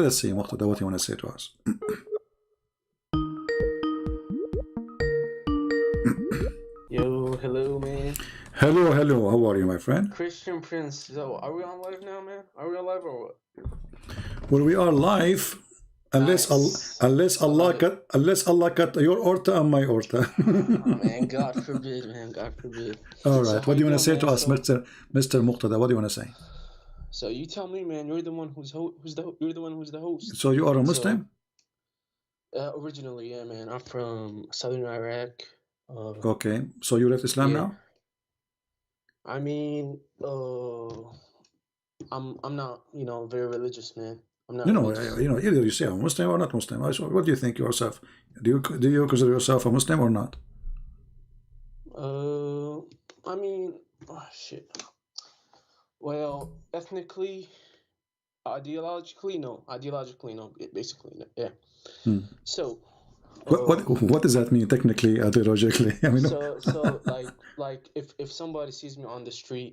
Let us see, Muqtada, what you want to say to us. Yo, hello, man. Hello, hello. How are you, my friend? Christian Prince. So, are we on live now, man? Are we on live or what? Well, we are live, unless Nice. unless So, Allah like, cut your orta and my orta. oh, man, God forbid, man. God forbid. All So, right. how What do you you want to doing, say man? to us, So, Mr. Muqtada? What do you want to say? so you tell me, man. You're the one you're the one who's the host. So you are a So, Muslim? originally, yeah, man. I'm from southern Iraq. Okay. So you left Islam Yeah. now? I mean, I'm not, very religious, man. I'm not religious. Either you say I'm Muslim or not Muslim. What do you think yourself? Do you consider yourself a Muslim or not? I mean, oh, shit. Well, ethnically, ideologically, no. Ideologically, no. Basically, no. Yeah. Hmm. So, What does that mean technically, ideologically? I mean, so like if somebody sees me on the street,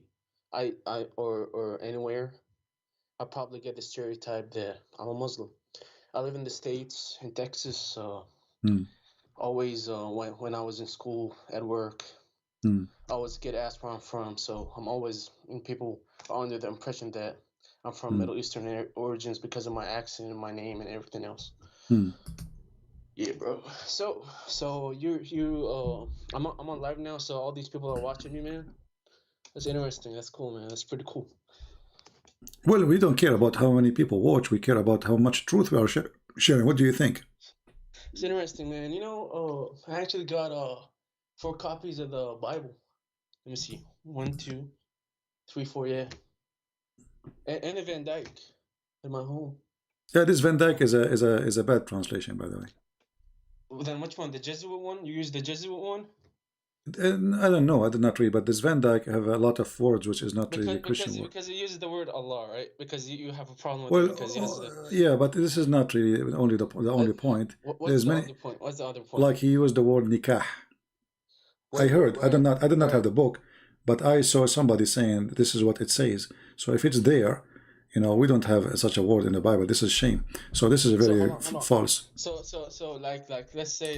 or anywhere, I probably get the stereotype that I'm a Muslim. I live in the States, in Texas. Always, when I was in school, at work, I always get asked where I'm from. So I'm always, people are under the impression that I'm from Middle Eastern origins because of my accent and my name and everything else. Yeah, bro. So I'm on live now. So all these people are watching me, man. That's interesting. That's cool, man. That's pretty cool. Well, we don't care about how many people watch. We care about how much truth we are sharing. What do you think? It's interesting, man. I actually got 4 copies of the Bible. Let me see. 1, 2, 3, 4. Yeah, and a Van Dyke in my home. Yeah, this Van Dyke is a bad translation, by the way. Then which one? The Jesuit one? You use the Jesuit one? I don't know. I did not read, but this Van Dyke have a lot of words which is not really Christian word. Because it uses the word Allah, right? Because you have a problem with Well, it because it has yeah, but this is not really only the only point. What's the other point? What's the other point? Like he used the word nikah. I heard. I did not have the book, but I saw somebody saying this is what it says. So if it's there, we don't have such a word in the Bible. This is shame. So this is very false. So like let's say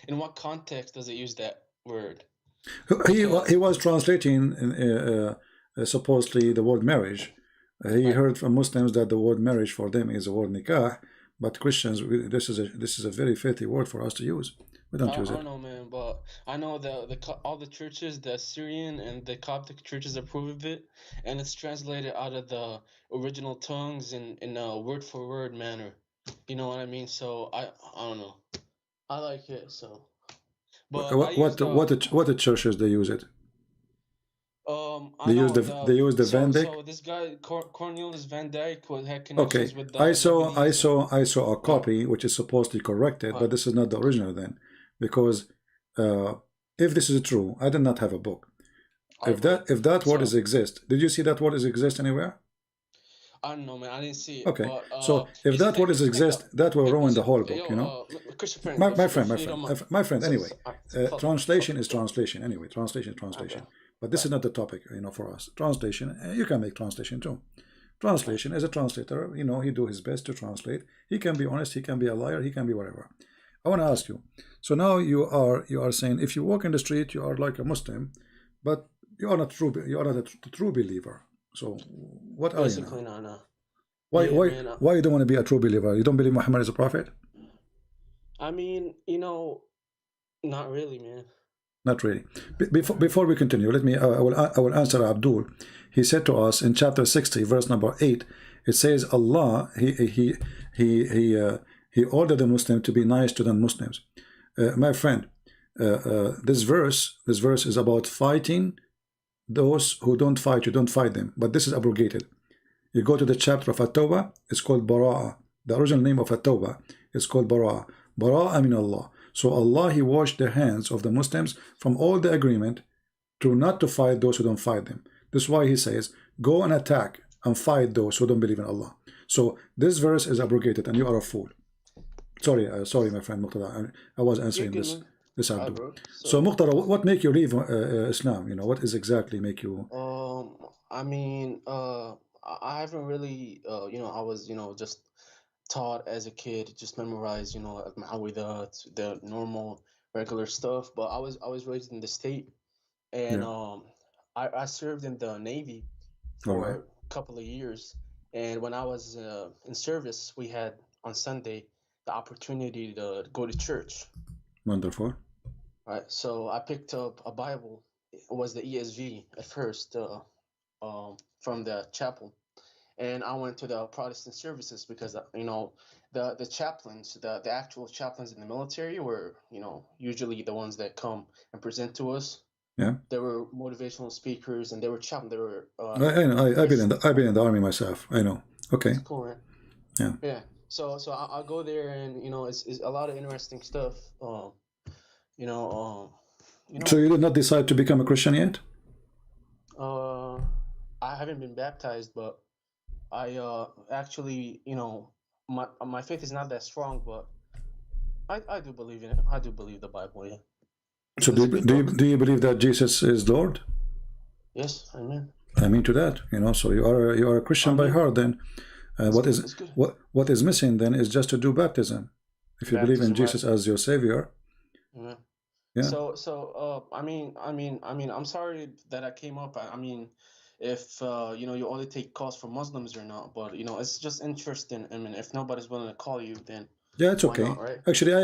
in what context does it use that word? He was translating supposedly the word marriage. He heard from Muslims that the word marriage for them is the word nikah, but Christians, this is a very filthy word for us to use. We don't use it. I don't know, man, but I know all the churches, the Syrian and the Coptic churches approve of it, and it's translated out of the original tongues in a word for word manner. You know what I mean? So I don't know. I like it so. But what the churches they use it? They use the Van Dyke. So this guy Cornelius Van Dyke had connections with the I saw a copy which is supposedly corrected, but this is not the original then, because if this is true, I did not have a book. If that word exist, did you see that word exist anywhere? I don't know, man. I didn't see it. Okay, but, so if that word exist, that will ruin the whole book, My friend. Anyway, translation is translation. Anyway, translation is translation. Okay. But this is not the topic, for us. Translation, you can make translation too. Translation, as a translator, he do his best to translate. He can be honest. He can be a liar. He can be whatever. I want to ask you. So now you are saying if you walk in the street, you are like a Muslim, but you are not true. You are not a true believer. So what are you now? No. Why you don't want to be a true believer? You don't believe Muhammad is a prophet? I mean, not really, man. Not really. Before we continue, I will answer Abdul. He said to us in chapter 60, verse number 8. It says Allah he ordered the Muslim to be nice to non-Muslims. My friend, this verse is about fighting those who don't fight. You don't fight them, but this is abrogated. You go to the chapter of At-Tawbah, it's called Bara'ah. The original name of At-Tawbah is called Bara'ah. Bara'ah min Allah. So Allah, he washed the hands of the Muslims from all the agreement to not to fight those who don't fight them. This is why he says, go and attack and fight those who don't believe in Allah. So this verse is abrogated and you are a fool. Sorry, my friend Muqtada. I was answering this Abdul. So Muqtada, what make you leave Islam? What is exactly make you? I mean, I haven't really, I was, just taught as a kid, just memorize, you know, al-Mu'awwidat, the normal, regular stuff. But I was raised in the state, and Yeah. I served in the Navy All right. for a couple of years. And when I was in service, we had on Sunday the opportunity to go to church. Wonderful. Right. So I picked up a Bible. It was the ESV at first, from the chapel, and I went to the Protestant services because you know the chaplains, the actual chaplains in the military were, you know, usually the ones that come and present to us. Yeah. There were motivational speakers, and they were chaplain. There were I know. I've been in the army myself. I know. Okay. That's cool, man. Yeah. Yeah. So I'll go there, and you know, it's a lot of interesting stuff. You know, So you did not decide to become a Christian yet? I haven't been baptized, but I actually, you know, my faith is not that strong, but I do believe in it. I do believe the Bible. Yeah. So do you believe that Jesus is Lord? Yes, amen. I mean to that, you know. So you are a Christian by heart. Then what is missing then is just to do baptism. If you believe in Jesus as your Savior. Amen. Yeah. So I mean, I'm sorry that I came up. I mean, if you know, you only take calls from Muslims or not, but you know, it's just interesting. I mean, if nobody's willing to call you, then yeah, it's okay. not, right? Actually, I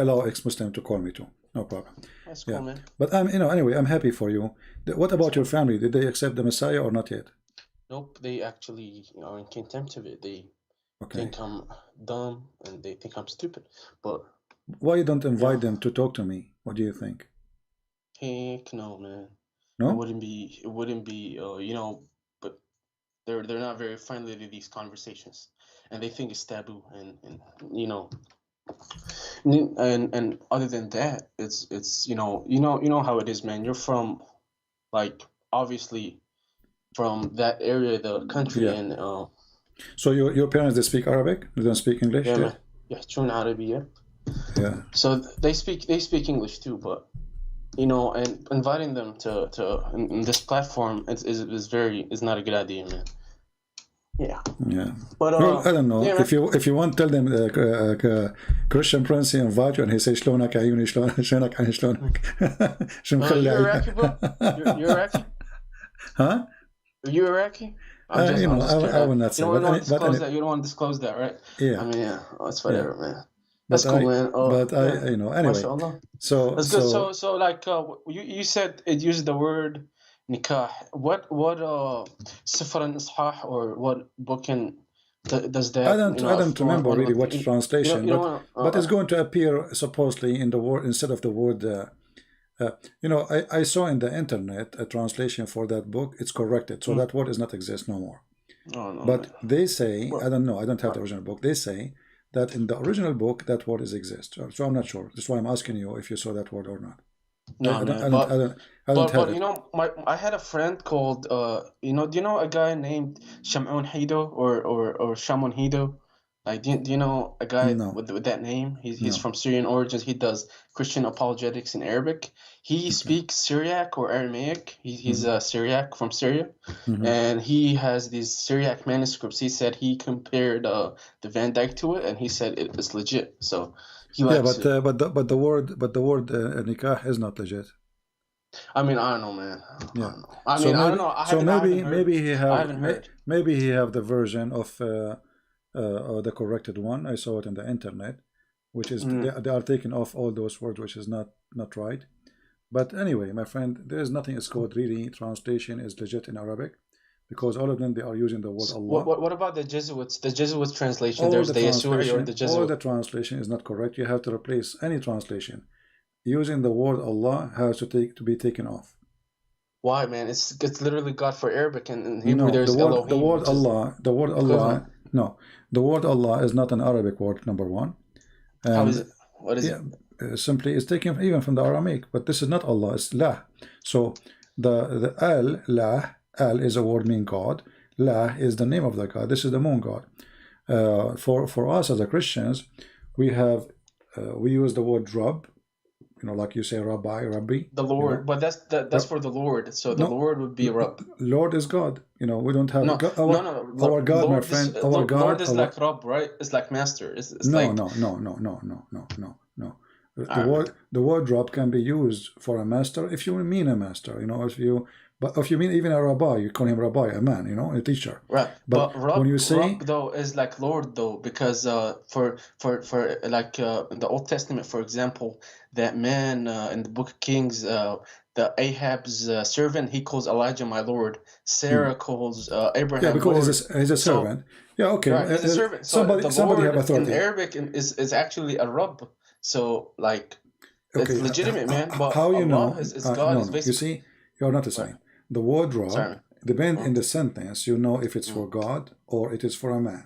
allow ex-Muslim to call me too. No problem. That's cool, man. But you know, anyway, I'm happy for you. What about your family? Did they accept the Messiah or not yet? Nope, they actually, you know, in contempt of it. They think I'm dumb and they think I'm stupid. But why you don't invite them to talk to me? What do you think? Heck no, man. No? It wouldn't be you know, but they're not very friendly to these conversations, and they think it's taboo, and you know, and other than that, it's you know how it is, man. You're from, like, obviously from that area of the country, and so your parents, they speak Arabic? They don't speak English? Yeah, man. Yeah, true Arabic, yeah. Yeah. So they speak English too, but you know, and inviting them to in this platform is not a good idea, man. Yeah. Yeah. But well, I don't know. yeah, if you want, tell them Christian Prince invite you and he says شلونك عيوني شلونك عيني شلونك. شو مخلي You're Iraqi, bro? You're Iraqi? Huh? Are you Iraqi? You know, I will not say. You don't want to disclose that. You don't want to disclose that, right? Yeah. I mean, yeah. Oh, it's whatever, man. That's cool, man. I you know, anyway. So that's good. So like you said it used the word nikah. What Sifr and Ishah, or what book does that? I don't remember really what translation, but it's going to appear supposedly in the word instead of the word. You know, I saw in the internet a translation for that book. It's corrected, so that word does not exist no more. Oh, no, but man. They say, I don't know, I don't have the original book. They say that in the original book that word exists. So I'm not sure. That's why I'm asking you if you saw that word or not. No, I don't have it. You know, I had a friend called you know, do you know a guy named Shamun Hido or Shamun Hido? Like, do you know a guy with that name? He's from Syrian origins. He does Christian apologetics in Arabic. He speaks Syriac or Aramaic. He's a Syriac from Syria, and he has these Syriac manuscripts. He said he compared the Van Dyke to it, and he said it's legit. So he likes it. but the word nikah is not legit. I mean, I don't know, man. Yeah. I mean, I don't know. So maybe he have I haven't heard. Maybe he have the version of the corrected one. I saw it on the internet, which is they are taking off all those words, which is not right. But anyway, my friend, there is nothing is called really translation is legit in Arabic, because all of them, they are using the word Allah. What about the Jesuits? The Jesuits translation. There's the Yesuri or the Jesuit. All the translation is not correct. You have to replace any translation. Using the word Allah has to be taken off. Why, man? It's literally God for Arabic, and in Hebrew there's Elohim. The word Allah. No, the word Allah is not an Arabic word. Number one. How is it? What is it? Simply, it's taken even from the Aramaic, but this is not Allah. It's La. So the Al is a word meaning God. La is the name of the God. This is the moon God. For us as a Christians, we use the word Rab. You know, like you say, rabbi, rabbi. The You Lord, know, but that's for the Lord. So the no, Lord would be Rab. Lord is God. You know, we don't have No, God, no, no. our God, my Lord is friend, our Lord God, is our like Rab, right? It's like master. It's no, like, no, no, no, no, no, no, no, no. all right, man. The word "rab" can be used for a master if you mean a master. You know, but if you mean even a rabbi, you call him rabbi, a man. You know, a teacher. Right, But but when you Rab say, though is like Lord though, because for like in the Old Testament, for example, that man in the Book of Kings, the Ahab's servant, he calls Elijah my Lord. Sarah calls yeah, Abraham because Lord. he's a So servant. Yeah, okay. right, he's a servant. So the Somebody have Lord in authority. Arabic is actually a Rab. So like it's Okay, legitimate, man. But how you Allah know? is God No, is no. You basically see, you're not the right. same. The word "rab" Sorry. depend Mm, in the sentence. You know if it's mm. for God or it is for a man.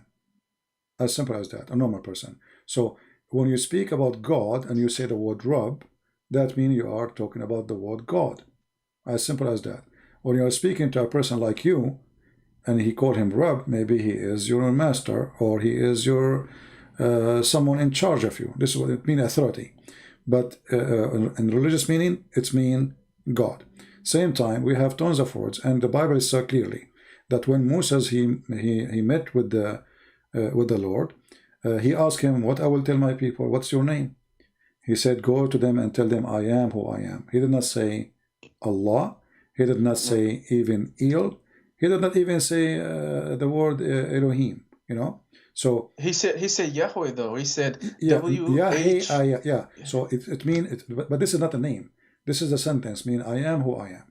As simple as that, a normal person. So when you speak about God and you say the word "rab," that means you are talking about the word God. As simple as that. When you are speaking to a person like you and he called him "rab," maybe he is your master or he is your someone in charge of you. This is what it means, authority. But in religious meaning, it's mean God. Same time, we have tons of words, and the Bible is so clearly that when Moses he met with the Lord, he asked him, "What I will tell my people? What's your name?" He said, "Go to them and tell them I am who I am." He did not say Allah. He did not say even El. He did not even say the word Elohim. You know. So He said Yahweh though. He said yeah, WH. yeah. So it mean it, but this is not a name. This is a sentence. Mean I am who I am.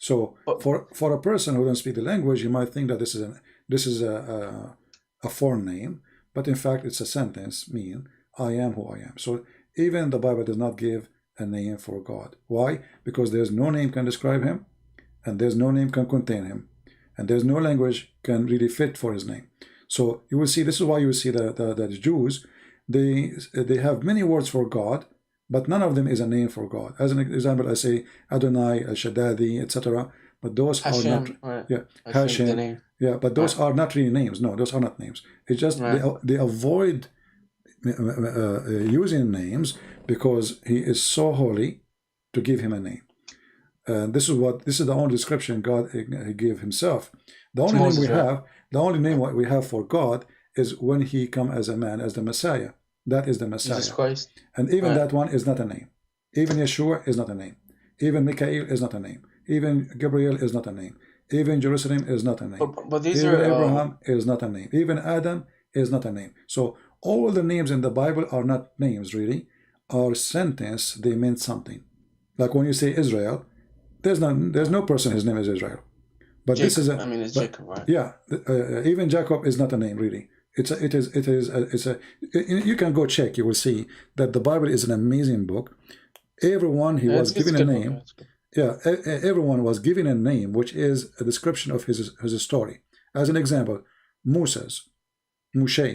So But for a person who don't speak the language, you might think that this is a foreign name, but in fact it's a sentence. Mean I am who I am. So even the Bible does not give a name for God. Why? Because there's no name can describe him, and there's no name can contain him, and there's no language can really fit for his name. So you will see, this is why you will see the Jews, they have many words for God, but none of them is a name for God. As an example, I say Adonai, El Shaddadi, etc. But those are not, Hashem, right? yeah, I think the Hashem, name, yeah, but those right? are not really names. No, those are not names. It's just Right. they avoid using names because he is so holy to give him a name. This is the only description God gave himself. The To only name we Moses, right? have, the only name what we have for God is when he come as a man, as the Messiah. That is the Jesus Messiah. Christ, And even right? that one is not a name. Even Yeshua is not a name. Even Michael is not a name. Even Gabriel is not a name. Even Jerusalem is not a name. But these Even are Abraham is not a name. Even Adam is not a name. So all the names in the Bible are not names really, are sentence, they meant something. Like when you say Israel, there's no person his name is Israel. But this is Jacob. a I mean, it's but Jacob, right? yeah, even Jacob is not a name really. It's a you can go check. You will see that the Bible is an amazing book. Everyone he Yeah, was it's given a a good book. Yeah, name. it's good. Yeah, everyone was given a name, which is a description of his story. As an example, Moses, Moshe,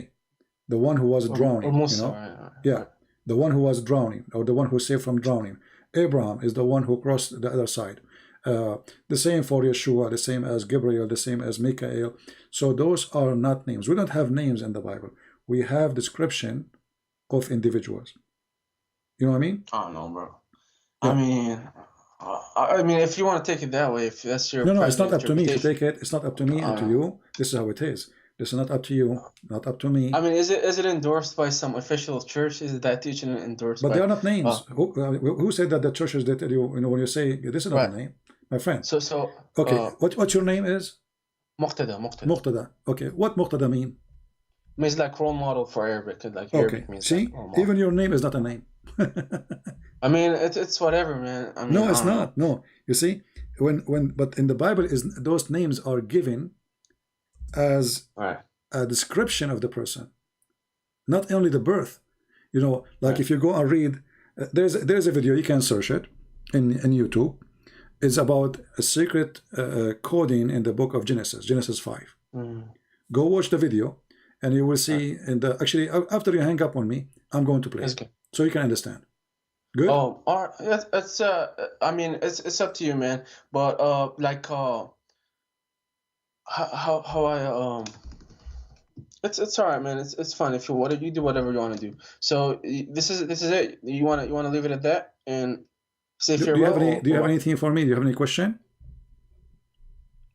the one who was Or drowning. You Musa, know, right? yeah, Right. the one who was drowning, or the one who saved from drowning. Abraham is the one who crossed the other side. The same for Yeshua, the same as Gabriel, the same as Michael. So those are not names. We don't have names in the Bible. We have description of individuals. You know what I mean? I don't know, bro. I Yeah. mean, I mean, if you want to take it that way, if that's your No, no, it's private not up to me to interpretation, take it. It's not up to me I and don't to know. you. This is how it is. This is not up to you, not up to I me. mean, is it endorsed by some official church? Is that teaching endorsed But they by? are not Uh, names. Who said that the churches that tell you, when you say this is not a right. name, my friend. So Okay, what your name is? Muqtada. Muqtada. Okay, what Muqtada mean? Means like role model for Arabic. Like Okay, Arabic means like see, role model. even your name is not a name. I mean, it's whatever, man. I mean, No, I it's don't know. not. No, you see, but in the Bible is those names are given as Right. a description of the person, not only the birth. You know, like Right. if you go and read, there's a video you can search it in YouTube. It's about a secret coding in the book of Genesis 5. Mm. Go watch the video, and you will Right. see in the actually after you hang up on me, I'm going to play That's it good. so you can understand. Good. Oh, all right. It's I mean, it's up to you, man. But like how I it's all right, man. It's fine if you do whatever you want to do. So this is it. You want to leave it at that? and say Do you have any? farewell. Do you have anything for me? Do you have any question?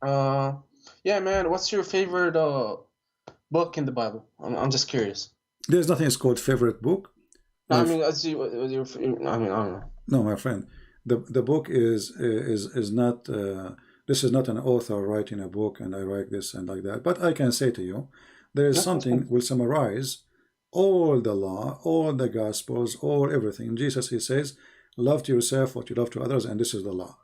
Yeah, man. What's your favorite book in the Bible? I'm just curious. There's nothing is called favorite book. No, I My mean, let's see. I mean, I don't know. No, my friend, the book is not. This is not an author writing a book, and I write this and like that. But I can say to you, there is No, that's something fine. will summarize all the law, all the gospels, all everything. Jesus, he says, love to yourself what you love to others, and this is the law.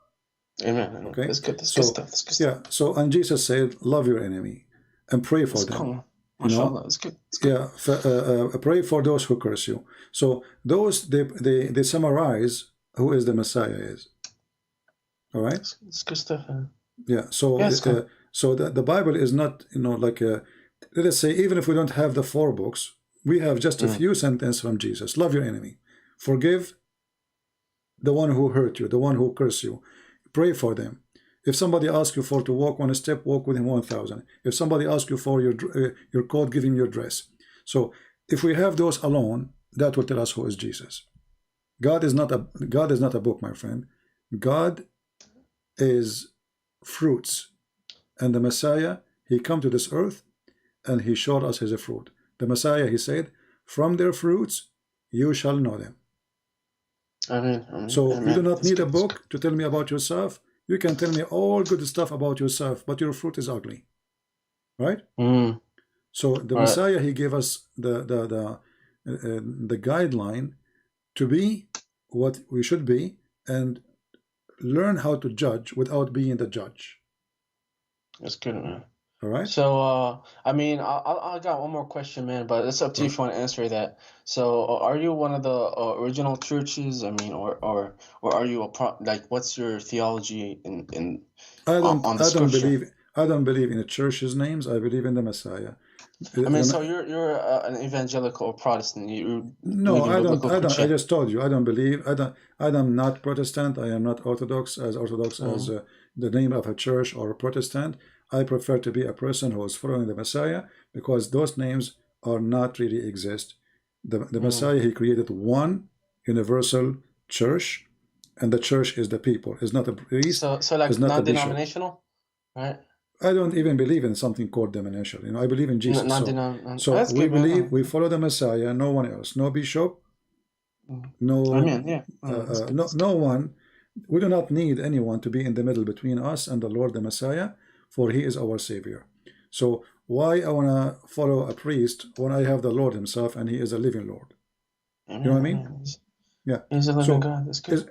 Amen. Amen. Okay, That's good. That's good so stuff. That's good stuff. yeah, so and Jesus said, love your enemy and pray for That's them. cool. You know, MashaAllah. That's good. That's good. yeah, pray for those who curse you. So those they summarize who is the Messiah is. All right. That's good stuff. Yeah. So Yeah, it's good. so the Bible is not, you know, like let us say, even if we don't have the 4 books, we have just a few sentences from Jesus. Love your enemy, forgive the one who hurt you, the one who cursed you, pray for them. If somebody asks you for to walk 1 step, walk with him 1,000. If somebody asks you for your coat, give him your dress. So if we have those alone, that will tell us who is Jesus. God is not a book, my friend. God is fruits, and the Messiah, he come to this earth and he showed us his fruit. The Messiah, he said, from their fruits you shall know them. Amen. So Amen. you do not That's need a good. book to tell me about yourself. You can tell me all good stuff about yourself, but your fruit is ugly, right? So the All right. Messiah, he gave us the guideline to be what we should be and learn how to judge without being the judge. That's good, man. All right. So, I mean, I got one more question, man, but it's up to you if you want to answer that. So, are you one of the original churches? I mean, or are you like, what's your theology in on the scripture? I don't believe in the church's names. I believe in the Messiah. I mean, so you're an evangelical or Protestant. You No, believe in biblical I don't. I Christian. just told you. I don't believe. I am not Protestant. I am not Orthodox as the name of a church or a Protestant. I prefer to be a person who is following the Messiah, because those names are not really exist. The Messiah, he created one universal church, and the church is the people. It's not a priest. So like It's not a bishop. non-denominational, right? I don't even believe in something called denomination. You know, I believe in Jesus. So That's we good, believe, man. we follow the Messiah, no one else, no bishop, no, Amen. Yeah. That's good. no one. We do not need anyone to be in the middle between us and the Lord, the Messiah, for he is our Savior. So why I want to follow a priest when I have the Lord himself and he is a living Lord? Amen. You know what I mean? Yeah. He's a living So God. That's good.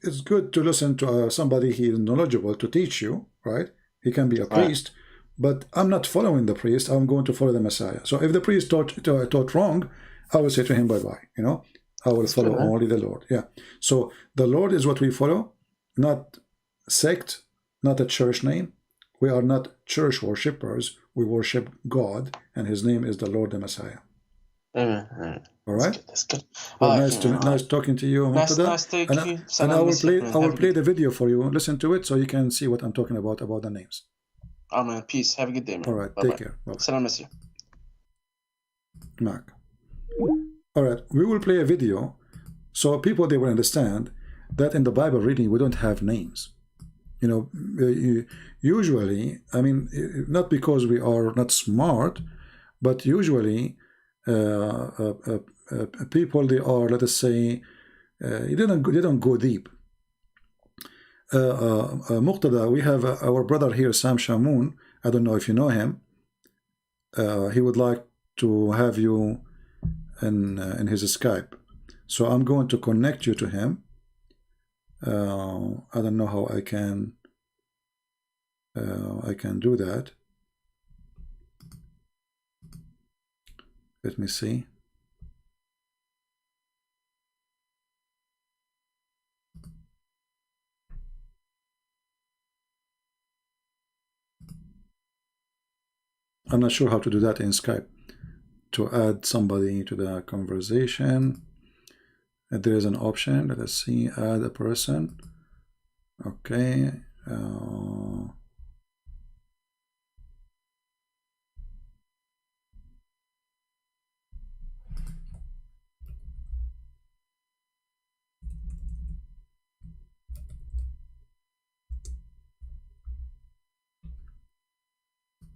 it's good to listen to somebody he is knowledgeable to teach you, right? He can be a priest, but I'm not following the priest. I'm going to follow the Messiah. So if the priest taught wrong, I will say to him, bye-bye. You know, I will follow only the Lord. Yeah. So the Lord is what we follow, not sect, not a church name. We are not church worshippers. We worship God, and his name is the Lord, the Messiah. Amen. All right. That's good. Well, nice talking to you, Nice talking to you. And I will play the video for you. Listen to it so you can see what I'm talking about the names. Oh man, peace. Have a good day, man. All right, take care. Bye-bye. Salam alaikum. Mark. All right, we will play a video so people they will understand that in the Bible reading we don't have names. You know, usually, I mean, not because we are not smart, but usually people, they are, let us say, they don't go deep. Muqtada, we have our brother here, Sam Shamoun. I don't know if you know him. He would like to have you in his Skype. So I'm going to connect you to him. I don't know how I can do that. Let me see. I'm not sure how to do that in Skype, to add somebody to the conversation. There is an option. Let us see, add a person. Okay.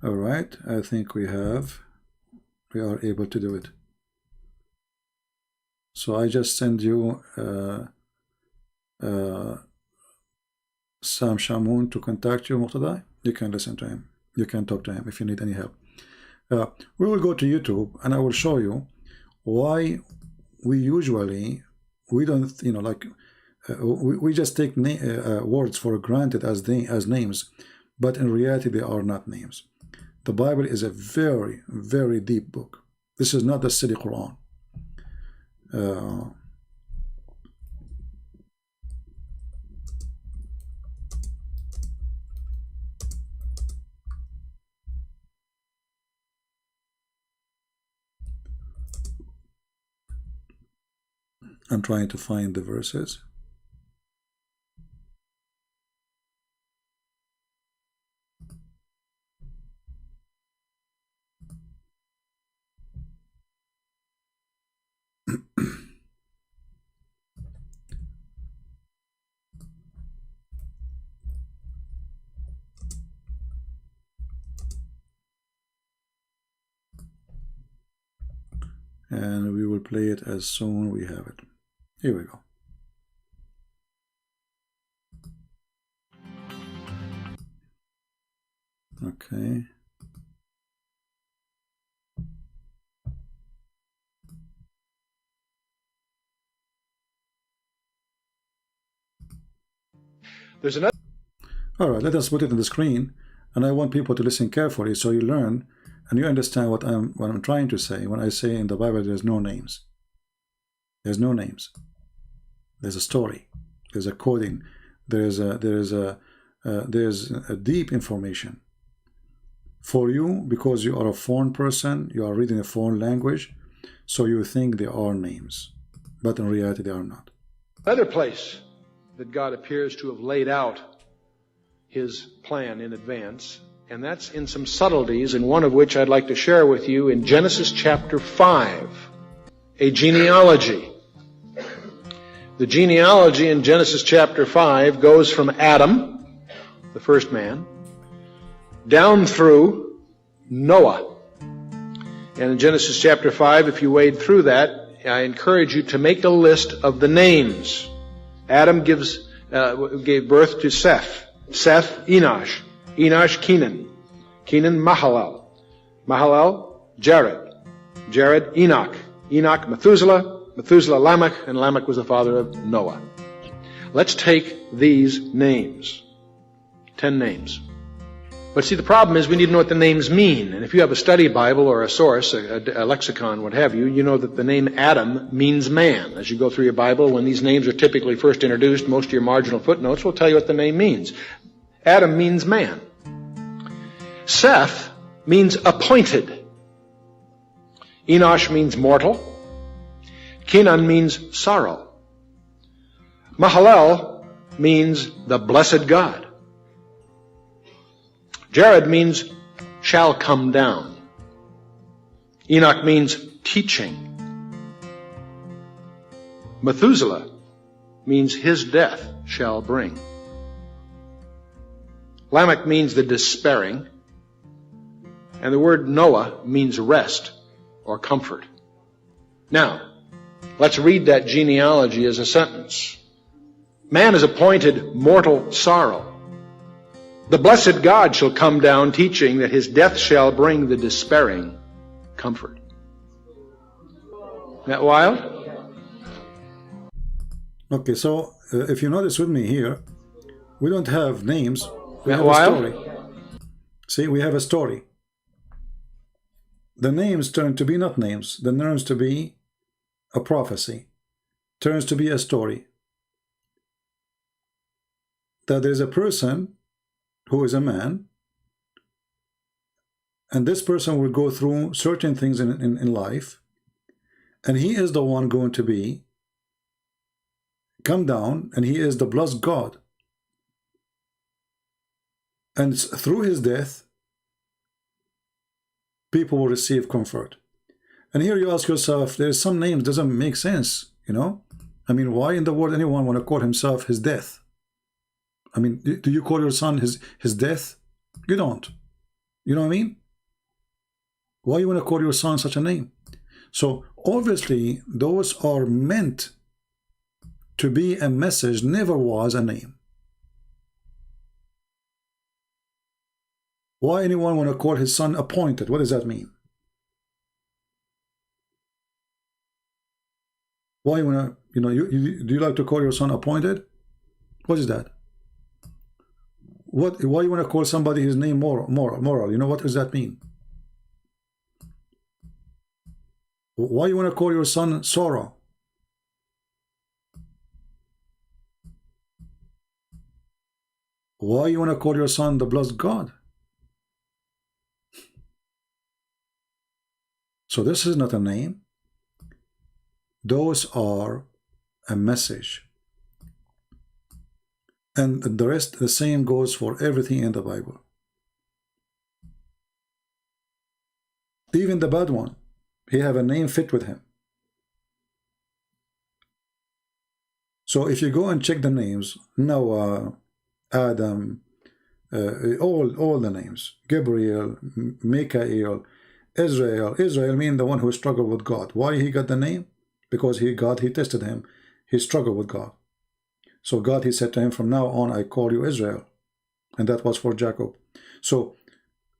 All right, I think we are able to do it. So I just send you Sam Shamoun to contact you, Muqtada. You can listen to him. You can talk to him if you need any help. We will go to YouTube and I will show you why we don't, you know, like we just take words for granted as names, but in reality they are not names. The Bible is a very, very deep book. This is not the silly Quran. I'm trying to find the verses. And we will play it as soon we have it. Here we go. Okay. There's another. All right, let us put it on the screen, and I want people to listen carefully so you learn and you understand what I'm trying to say when I say in the Bible there's no names. There's no names. There's a story. There's a coding. There's a deep information for you because you are a foreign person. You are reading a foreign language, so you think there are names, but in reality they are not. Another place that God appears to have laid out his plan in advance, and that's in some subtleties, and one of which I'd like to share with you in Genesis chapter 5, a genealogy. The genealogy in Genesis chapter 5 goes from Adam, the first man, down through Noah. And in Genesis chapter 5, if you wade through that, I encourage you to make a list of the names. Adam gave birth to Seth. Seth, Enosh. Enosh, Kenan. Kenan, Mahalalel. Mahalalel, Jared. Jared, Enoch. Enoch, Methuselah. Methuselah, Lamech. And Lamech was the father of Noah. Let's take these names. 10 names. But see, the problem is we need to know what the names mean. And if you have a study Bible or a source, a lexicon, what have you, you know that the name Adam means man. As you go through your Bible, when these names are typically first introduced, most of your marginal footnotes will tell you what the name means. Adam means man. Seth means appointed. Enosh means mortal. Kenan means sorrow. Mahalalel means the blessed God. Jared means shall come down. Enoch means teaching. Methuselah means his death shall bring. Lamech means the despairing. And the word Noah means rest or comfort. Now, let's read that genealogy as a sentence. Man is appointed mortal sorrow. The blessed God shall come down, teaching that his death shall bring the despairing comfort. Isn't that wild? Okay, so if you notice with me here, we don't have names. We have a story. See, we have a story. The names turn to be not names. The names to be a prophecy. Turns to be a story. That there's a person who is a man, and this person will go through certain things in life, and he is the one going to come down, and he is the blessed God. And through his death, people will receive comfort. And here you ask yourself, there's some names doesn't make sense, you know? I mean, why in the world anyone want to call himself his death? I mean, do you call your son his death? You don't. You know what I mean? Why you want to call your son such a name? So obviously those are meant to be a message, never was a name. Why anyone want to call his son appointed? What does that mean? Why you want to, do you like to call your son appointed? What is that? Why you want to call somebody his name moral? You know, what does that mean? Why you want to call your son Sora? Why you want to call your son the blessed God? So this is not a name. Those are a message. And the rest, the same goes for everything in the Bible. Even the bad one, he have a name fit with him. So if you go and check the names, Noah, Adam, all the names, Gabriel, Michael, Israel mean the one who struggled with God. Why he got the name? Because he tested him. He struggled with God. So God, he said to him, from now on, I call you Israel. And that was for Jacob. So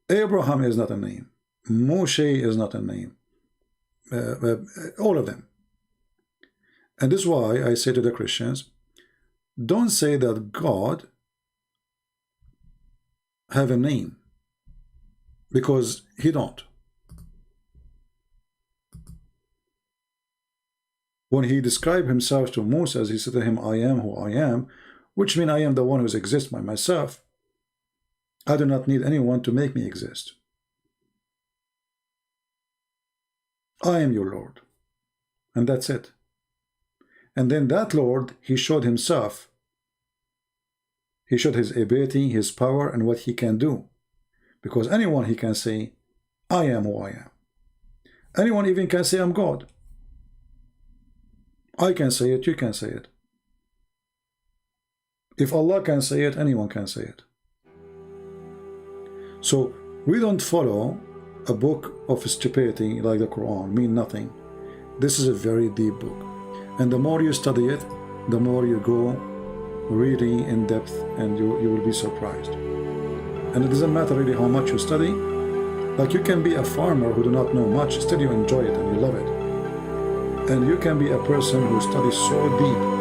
Abraham is not a name. Moshe is not a name. All of them. And this is why I say to the Christians, don't say that God have a name, because he don't. When he described himself to Moses, he said to him, I am who I am, which means I am the one who exists by myself. I do not need anyone to make me exist. I am your Lord. And that's it. And then that Lord, he showed himself. He showed his ability, his power, and what he can do. Because anyone, he can say, I am who I am. Anyone even can say, I'm God. I can say it, you can say it. If Allah can say it, anyone can say it. So we don't follow a book of stupidity like the Quran, mean nothing. This is a very deep book. And the more you study it, the more you go really in depth, and you will be surprised. And it doesn't matter really how much you study. Like, you can be a farmer who do not know much, still you enjoy it and you love it. And you can be a person who studies so deep